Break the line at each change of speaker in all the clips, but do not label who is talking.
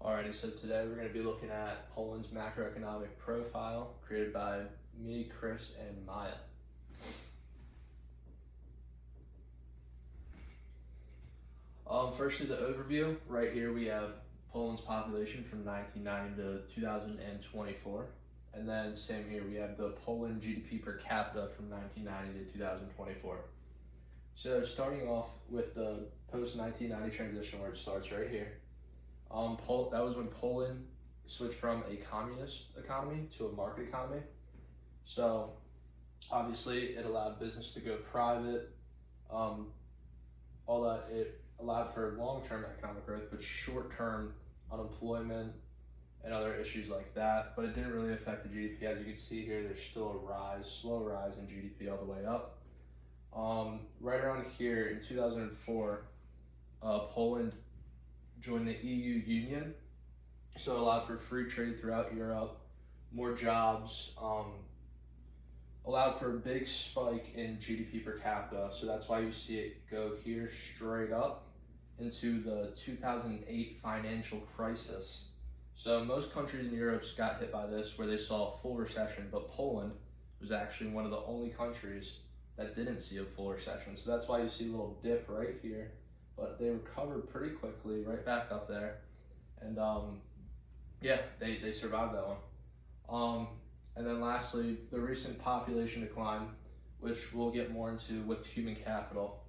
Alrighty, so today we're going to be looking at Poland's macroeconomic profile created by me, Chris, and Maya. Firstly, the overview. Right here we have Poland's population from 1990 to 2024. And then same here, we have the Poland GDP per capita from 1990 to 2024. So starting off with the post-1990 transition where it starts right here. That was when Poland switched from a communist economy to a market economy. So obviously it allowed business to go private, all that it allowed for long-term economic growth, but short-term unemployment and other issues like that. But it didn't really affect the GDP. As you can see here, there's still a slow rise in GDP all the way up. Right around here in 2004, Poland joined the EU Union, so it allowed for free trade throughout Europe, more jobs, allowed for a big spike in GDP per capita. So that's why you see it go here straight up into the 2008 financial crisis. So most countries in Europe got hit by this where they saw a full recession, but Poland was actually one of the only countries that didn't see a full recession. So that's why you see a little dip right here, but they recovered pretty quickly right back up there. And yeah, they survived that one. And then lastly, the recent population decline, which we'll get more into with human capital.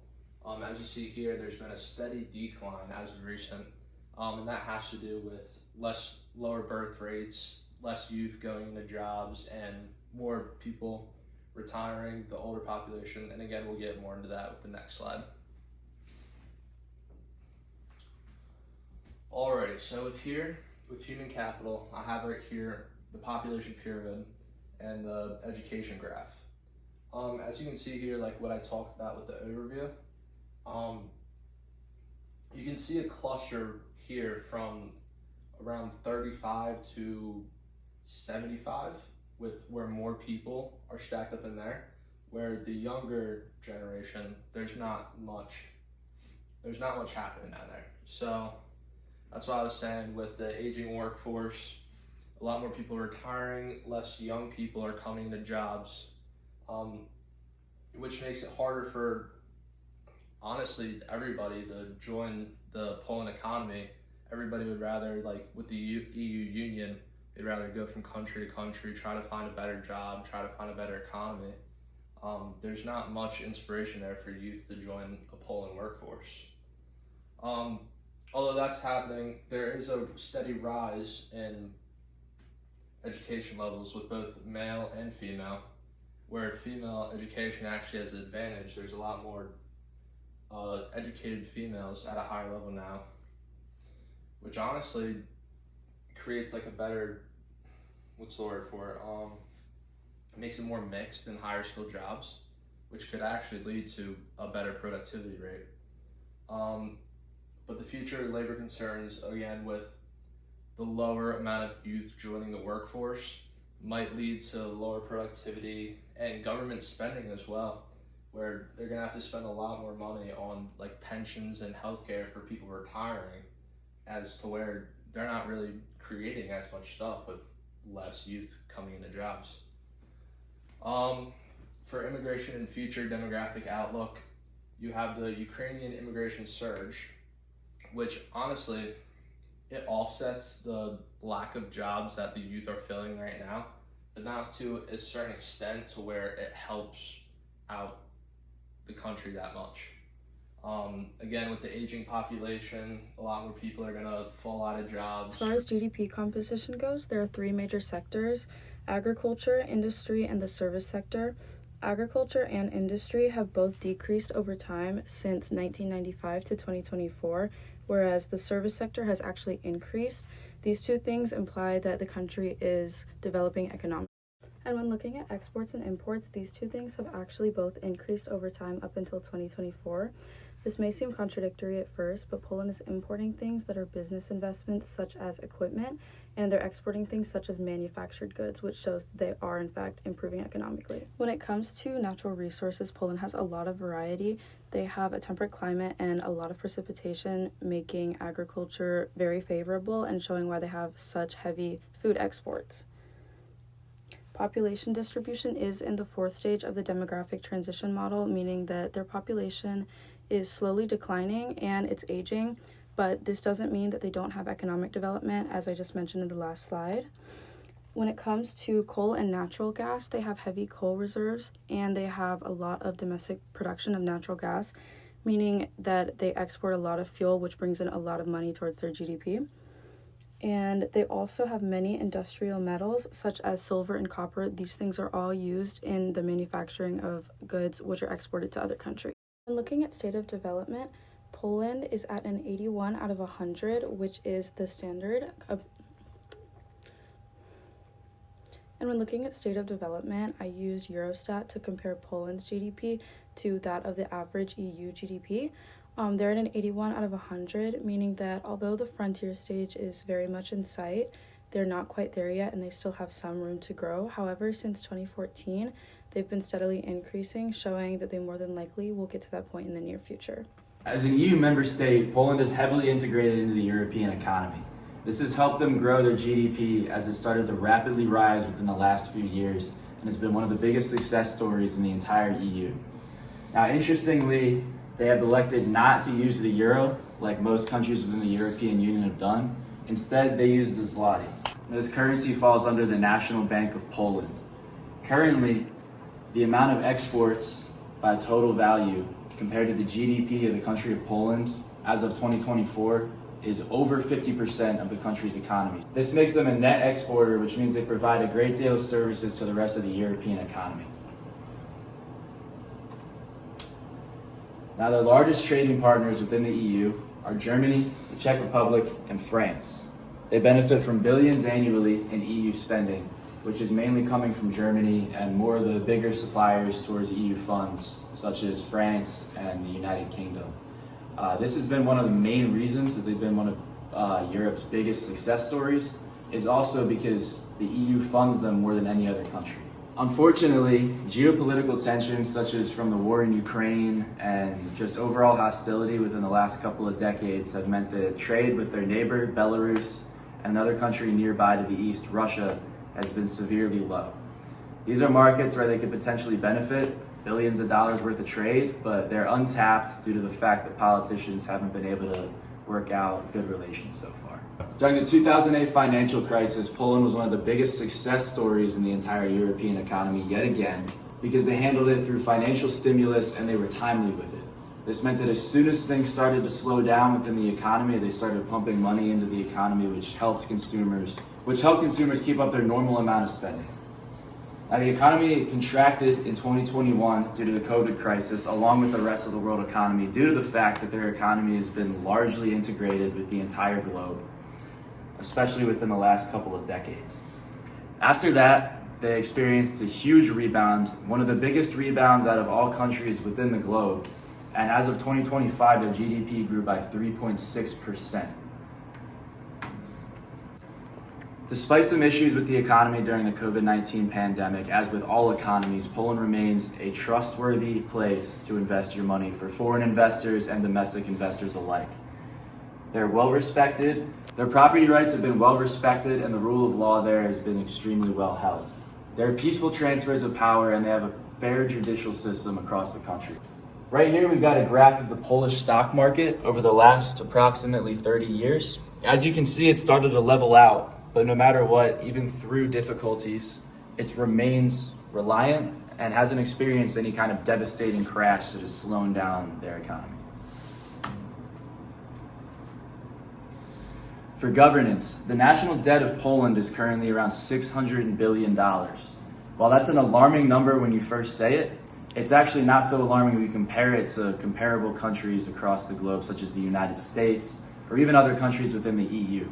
As you see here, there's been a steady decline as of recent, and that has to do with lower birth rates, less youth going into jobs, and more people retiring, the older population. And again, we'll get more into that with the next slide. Alrighty, so with human capital, I have right here the population pyramid and the education graph. As you can see here, like what I talked about with the overview, you can see a cluster here from around 35 to 75 with where more people are stacked up in there, where the younger generation, there's not much happening down there. So that's what I was saying with the aging workforce, a lot more people are retiring, less young people are coming into jobs, which makes it harder for, honestly, everybody to join the Poland economy. Everybody would rather, like with the EU Union, they'd rather go from country to country, try to find a better job, try to find a better economy. There's not much inspiration there for youth to join a Poland workforce. Although that's happening, there is a steady rise in education levels with both male and female, where female education actually has an advantage. There's a lot more educated females at a higher level now, which honestly creates like a better, what's the word for it? Makes it more mixed and higher skilled jobs, which could actually lead to a better productivity rate. But the future labor concerns, again, with the lower amount of youth joining the workforce, might lead to lower productivity and government spending as well, where they're gonna have to spend a lot more money on like pensions and healthcare for people retiring, as to where they're not really creating as much stuff with less youth coming into jobs. For immigration and future demographic outlook, you have the Ukrainian immigration surge, which honestly, it offsets the lack of jobs that the youth are filling right now, but not to a certain extent to where it helps out the country that much. Again, with the aging population, a lot more people are gonna fall out of jobs.
As far as GDP composition goes, there are three major sectors: agriculture, industry, and the service sector. Agriculture and industry have both decreased over time since 1995 to 2024, whereas the service sector has actually increased. These two things imply that the country is developing economically. And when looking at exports and imports, these two things have actually both increased over time up until 2024. This may seem contradictory at first, but Poland is importing things that are business investments such as equipment, and they're exporting things such as manufactured goods, which shows that they are in fact improving economically. When it comes to natural resources, Poland has a lot of variety. They have a temperate climate and a lot of precipitation, making agriculture very favorable and showing why they have such heavy food exports. Population distribution is in the fourth stage of the demographic transition model, meaning that their population is slowly declining and it's aging, but this doesn't mean that they don't have economic development, as I just mentioned in the last slide. When it comes to coal and natural gas, they have heavy coal reserves and they have a lot of domestic production of natural gas, meaning that they export a lot of fuel, which brings in a lot of money towards their GDP. And they also have many industrial metals such as silver and copper. These things are all used in the manufacturing of goods which are exported to other countries. When looking at state of development, Poland is at an 81 out of 100, which is the standard. And when looking at state of development, I use Eurostat to compare Poland's GDP to that of the average EU GDP. They're at an 81 out of 100, meaning that although the frontier stage is very much in sight, they're not quite there yet and they still have some room to grow. However, since 2014, they've been steadily increasing, showing that they more than likely will get to that point in the near future.
As an EU member state, Poland is heavily integrated into the European economy. This has helped them grow their GDP as it started to rapidly rise within the last few years and has been one of the biggest success stories in the entire EU. Now, interestingly, they have elected not to use the euro like most countries within the European Union have done. Instead, they use the zloty. This currency falls under the National Bank of Poland. Currently, the amount of exports by total value compared to the GDP of the country of Poland as of 2024 is over 50% of the country's economy. This makes them a net exporter, which means they provide a great deal of services to the rest of the European economy. Now, their largest trading partners within the EU are Germany, the Czech Republic, and France. They benefit from billions annually in EU spending, which is mainly coming from Germany and more of the bigger suppliers towards EU funds, such as France and the United Kingdom. This has been one of the main reasons that they've been one of Europe's biggest success stories, is also because the EU funds them more than any other country. Unfortunately, geopolitical tensions such as from the war in Ukraine and just overall hostility within the last couple of decades have meant that trade with their neighbor, Belarus, and another country nearby to the east, Russia, has been severely low. These are markets where they could potentially benefit billions of dollars worth of trade, but they're untapped due to the fact that politicians haven't been able to work out good relations so far. During the 2008 financial crisis, Poland was one of the biggest success stories in the entire European economy yet again, because they handled it through financial stimulus and they were timely with it. This meant that as soon as things started to slow down within the economy, they started pumping money into the economy, which helped consumers keep up their normal amount of spending. Now, the economy contracted in 2021 due to the COVID crisis, along with the rest of the world economy, due to the fact that their economy has been largely integrated with the entire globe, especially within the last couple of decades. After that, they experienced a huge rebound, one of the biggest rebounds out of all countries within the globe. And as of 2025, their GDP grew by 3.6%. Despite some issues with the economy during the COVID-19 pandemic, as with all economies, Poland remains a trustworthy place to invest your money for foreign investors and domestic investors alike. They're well respected, their property rights have been well respected, and the rule of law there has been extremely well held. There are peaceful transfers of power, and they have a fair judicial system across the country. Right here, we've got a graph of the Polish stock market over the last approximately 30 years. As you can see, it started to level out. But no matter what, even through difficulties, it remains reliant and hasn't experienced any kind of devastating crash that has slowed down their economy. For governance, the national debt of Poland is currently around $600 billion. While that's an alarming number when you first say it, it's actually not so alarming when you compare it to comparable countries across the globe, such as the United States or even other countries within the EU.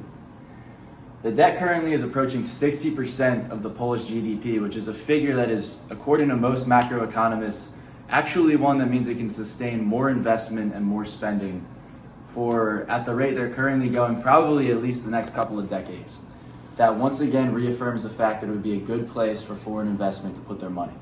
The debt currently is approaching 60% of the Polish GDP, which is a figure that is, according to most macroeconomists, Actually one that means it can sustain more investment and more spending for, at the rate they're currently going, probably at least the next couple of decades. That once again reaffirms the fact that it would be a good place for foreign investment to put their money.